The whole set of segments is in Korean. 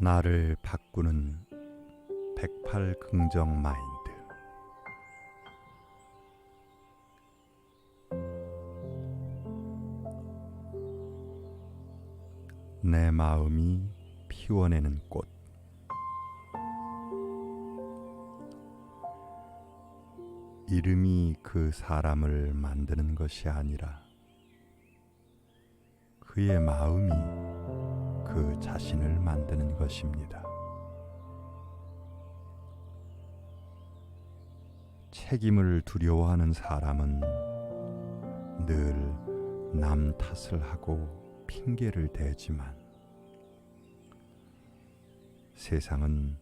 나를 바꾸는 108 긍정 마인드. 내 마음이 피워내는 꽃. 이름이 그 사람을 만드는 것이 아니라 그의 마음이 그 자신을 만드는 것입니다. 책임을 두려워하는 사람은 늘 남 탓을 하고 핑계를 대지만 세상은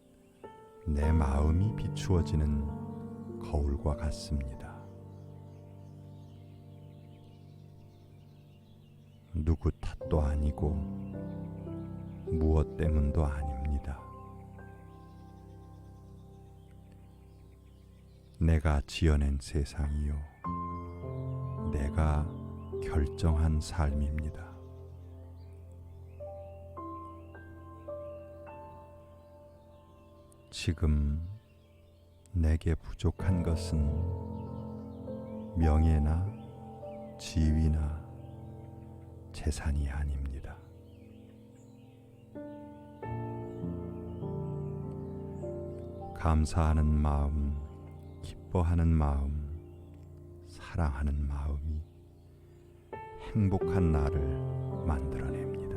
내 마음이 비추어지는 거울과 같습니다. 누구 탓도 아니고 무엇 때문도 아닙니다. 내가 지어낸 세상이요, 내가 결정한 삶입니다. 지금 내게 부족한 것은 명예나 지위나 재산이 아닙니다. 감사하는 마음, 기뻐하는 마음, 사랑하는 마음이 행복한 나를 만들어냅니다.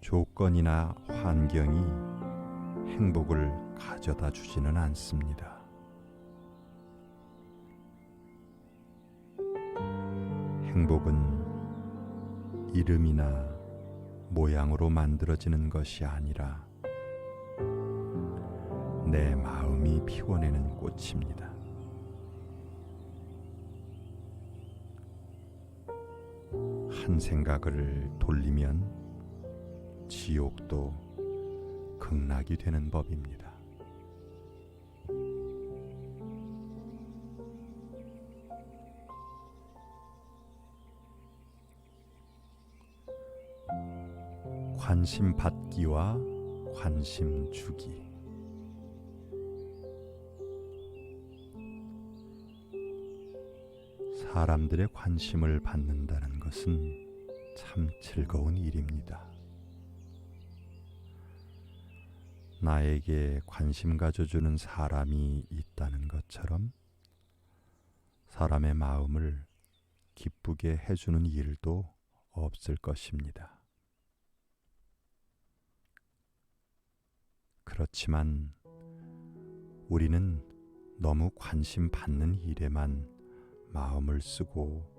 조건이나 환경이 행복을 가져다 주지는 않습니다. 행복은 이름이나 모양으로 만들어지는 것이 아니라 내 마음이 피워내는 꽃입니다. 한 생각을 돌리면 지옥도 극락이 되는 법입니다. 관심 받기와 관심 주기. 사람들의 관심을 받는다는 것은 참 즐거운 일입니다. 나에게 관심 가져주는 사람이 있다는 것처럼 사람의 마음을 기쁘게 해주는 일도 없을 것입니다. 그렇지만 우리는 너무 관심 받는 일에만 마음을 쓰고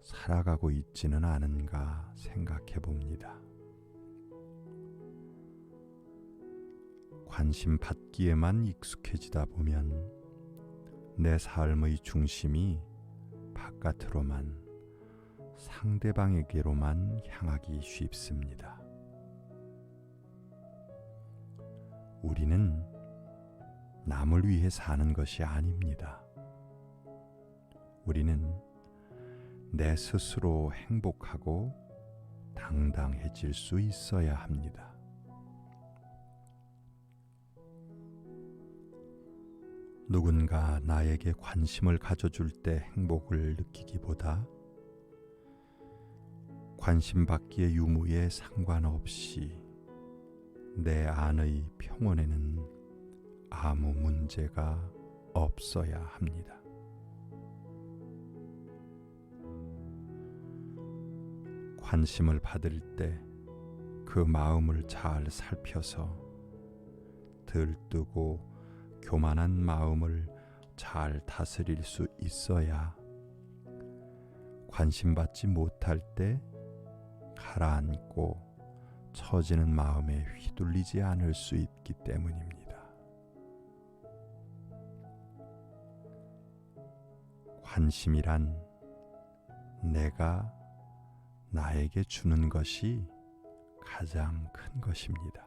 살아가고 있지는 않은가 생각해 봅니다. 관심 받기에만 익숙해지다 보면 내 삶의 중심이 바깥으로만, 상대방에게로만 향하기 쉽습니다. 우리는 남을 위해 사는 것이 아닙니다. 우리는 내 스스로 행복하고 당당해질 수 있어야 합니다. 누군가 나에게 관심을 가져줄 때 행복을 느끼기보다 관심 받기의 유무에 상관없이 내 안의 평온에는 아무 문제가 없어야 합니다. 관심을 받을 때 그 마음을 잘 살펴서 들뜨고 교만한 마음을 잘 다스릴 수 있어야 관심받지 못할 때 가라앉고 처지는 마음에 휘둘리지 않을 수 있기 때문입니다. 관심이란 내가 나에게 주는 것이 가장 큰 것입니다.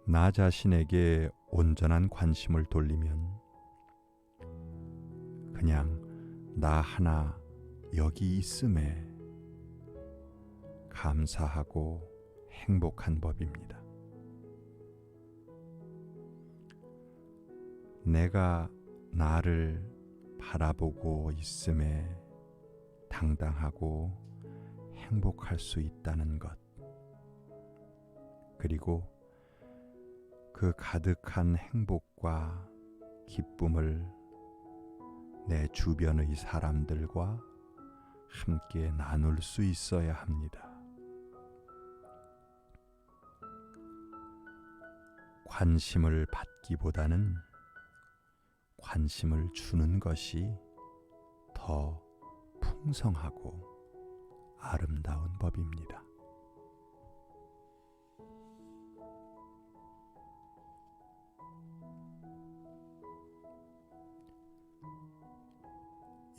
나 자신에게 온전한 관심을 돌리면 그냥 나 하나 여기 있음에 감사하고 행복한 법입니다. 내가 나를 바라보고 있음에 당당하고 행복할 수 있다는 것, 그리고 그 가득한 행복과 기쁨을 내 주변의 사람들과 함께 나눌 수 있어야 합니다. 관심을 받기보다는 관심을 주는 것이 더 풍성하고 아름다운 법입니다.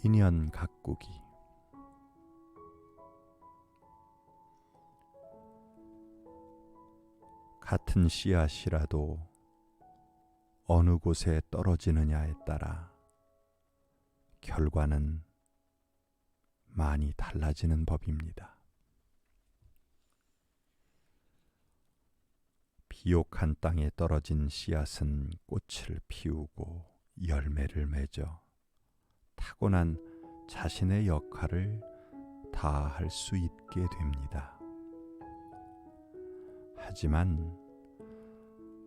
인연 가꾸기. 같은 씨앗이라도 어느 곳에 떨어지느냐에 따라 결과는 많이 달라지는 법입니다. 비옥한 땅에 떨어진 씨앗은 꽃을 피우고 열매를 맺어 타고난 자신의 역할을 다할 수 있게 됩니다. 하지만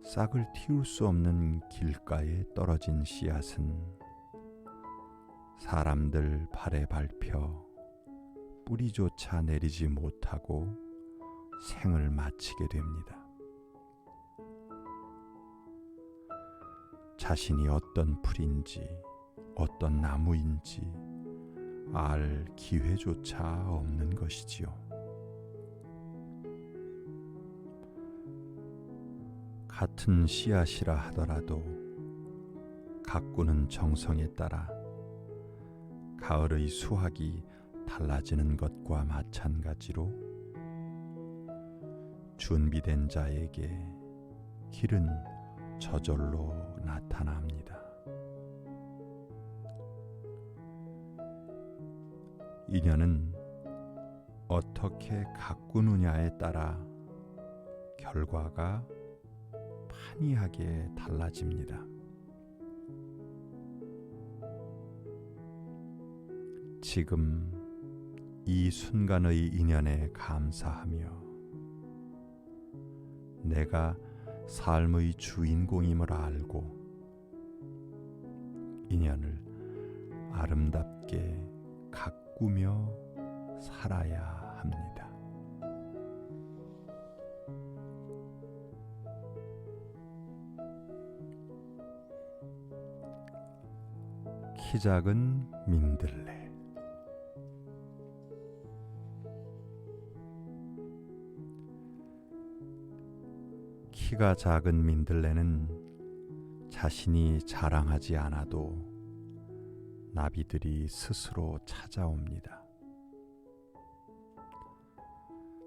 싹을 틔울 수 없는 길가에 떨어진 씨앗은 사람들 발에 밟혀 뿌리조차 내리지 못하고 생을 마치게 됩니다. 자신이 어떤 풀인지 어떤 나무인지 알 기회조차 없는 것이지요. 같은 씨앗이라 하더라도 가꾸는 정성에 따라 가을의 수확이 달라지는 것과 마찬가지로 준비된 자에게 길은 저절로 나타납니다. 인연은 어떻게 가꾸느냐에 따라 결과가 판이하게 달라집니다. 지금 이 순간의 인연에 감사하며 내가 삶의 주인공임을 알고 인연을 아름답게 가꾸며 살아야 합니다. 키 작은 민들레. 키가 작은 민들레는 자신이 자랑하지 않아도 나비들이 스스로 찾아옵니다.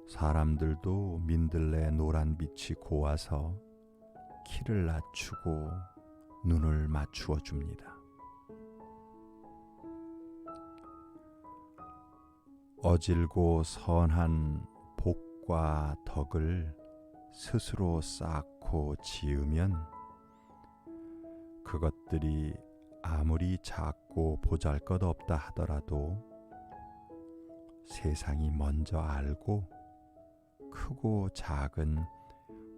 사람들도 민들레 노란 빛이 고와서 키를 낮추고 눈을 맞추어 줍니다. 어질고 선한 복과 덕을 스스로 쌓고 지으면 그것들이 아무리 작고 보잘것없다 하더라도 세상이 먼저 알고 크고 작은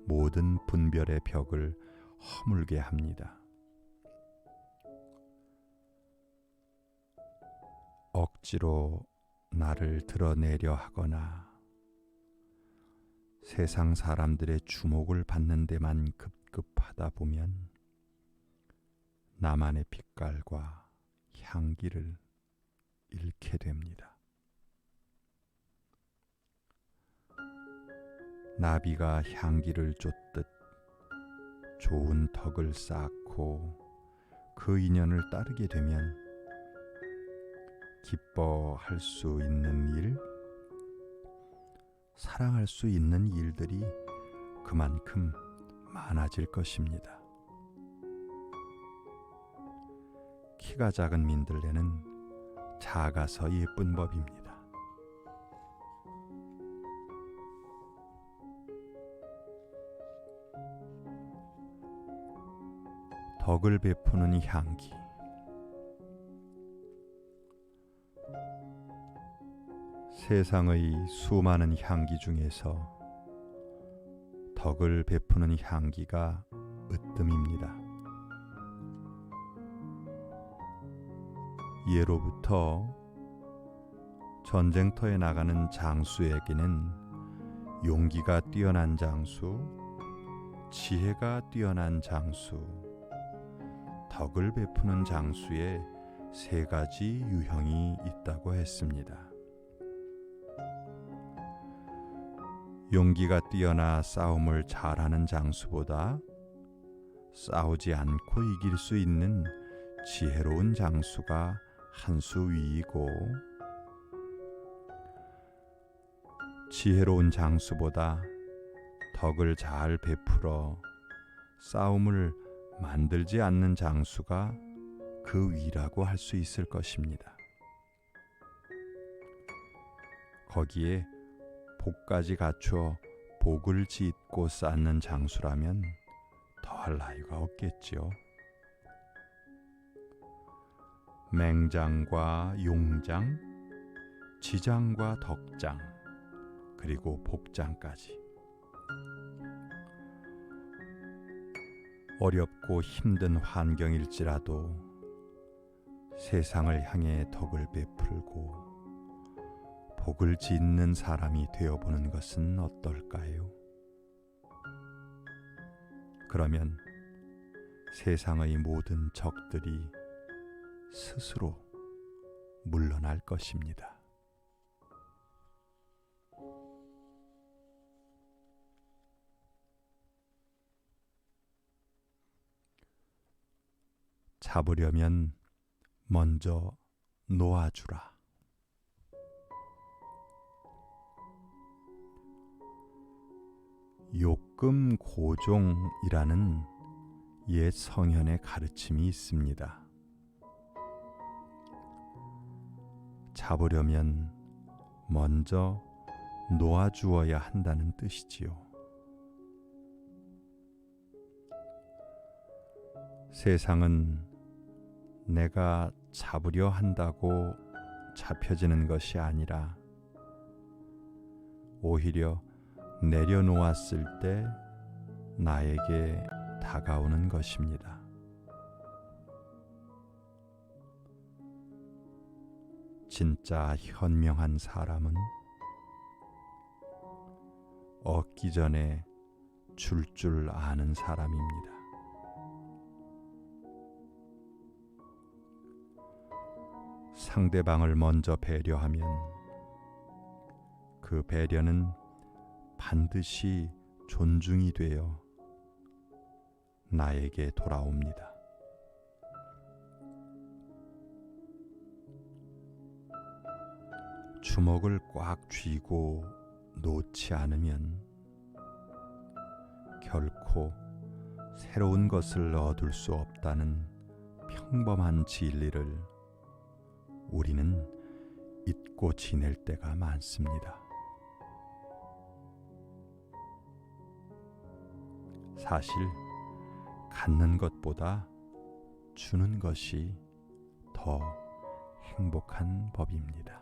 모든 분별의 벽을 허물게 합니다. 억지로 나를 드러내려 하거나 세상 사람들의 주목을 받는 데만 급급하다 보면 나만의 빛깔과 향기를 잃게 됩니다. 나비가 향기를 쫓듯 좋은 덕을 쌓고 그 인연을 따르게 되면 기뻐할 수 있는 일, 사랑할 수 있는 일들이 그만큼 많아질 것입니다. 키가 작은 민들레는 작아서 예쁜 법입니다. 덕을 베푸는 향기. 세상의 수많은 향기 중에서 덕을 베푸는 향기가 으뜸입니다. 예로부터 전쟁터에 나가는 장수에게는 용기가 뛰어난 장수, 지혜가 뛰어난 장수, 덕을 베푸는 장수의 세 가지 유형이 있다고 했습니다. 용기가 뛰어나 싸움을 잘하는 장수보다 싸우지 않고 이길 수 있는 지혜로운 장수가 한 수 위이고, 지혜로운 장수보다 덕을 잘 베풀어 싸움을 만들지 않는 장수가 그 위라고 할 수 있을 것입니다. 거기에 복까지 갖추어 복을 짓고 쌓는 장수라면 더할 나위가 없겠지요. 맹장과 용장, 지장과 덕장, 그리고 복장까지. 어렵고 힘든 환경일지라도 세상을 향해 덕을 베풀고 복을 짓는 사람이 되어보는 것은 어떨까요? 그러면 세상의 모든 적들이 스스로 물러날 것입니다. 잡으려면 먼저 놓아주라. 욕금고종이라는 옛 성현의 가르침이 있습니다. 잡으려면 먼저 놓아주어야 한다는 뜻이지요. 세상은 내가 잡으려 한다고 잡혀지는 것이 아니라 오히려 내려놓았을 때 나에게 다가오는 것입니다. 진짜 현명한 사람은 얻기 전에 줄 아는 사람입니다. 상대방을 먼저 배려하면 그 배려는 반드시 존중이 되어 나에게 돌아옵니다. 주먹을 꽉 쥐고 놓지 않으면 결코 새로운 것을 얻을 수 없다는 평범한 진리를 우리는 잊고 지낼 때가 많습니다. 사실 갖는 것보다 주는 것이 더 행복한 법입니다.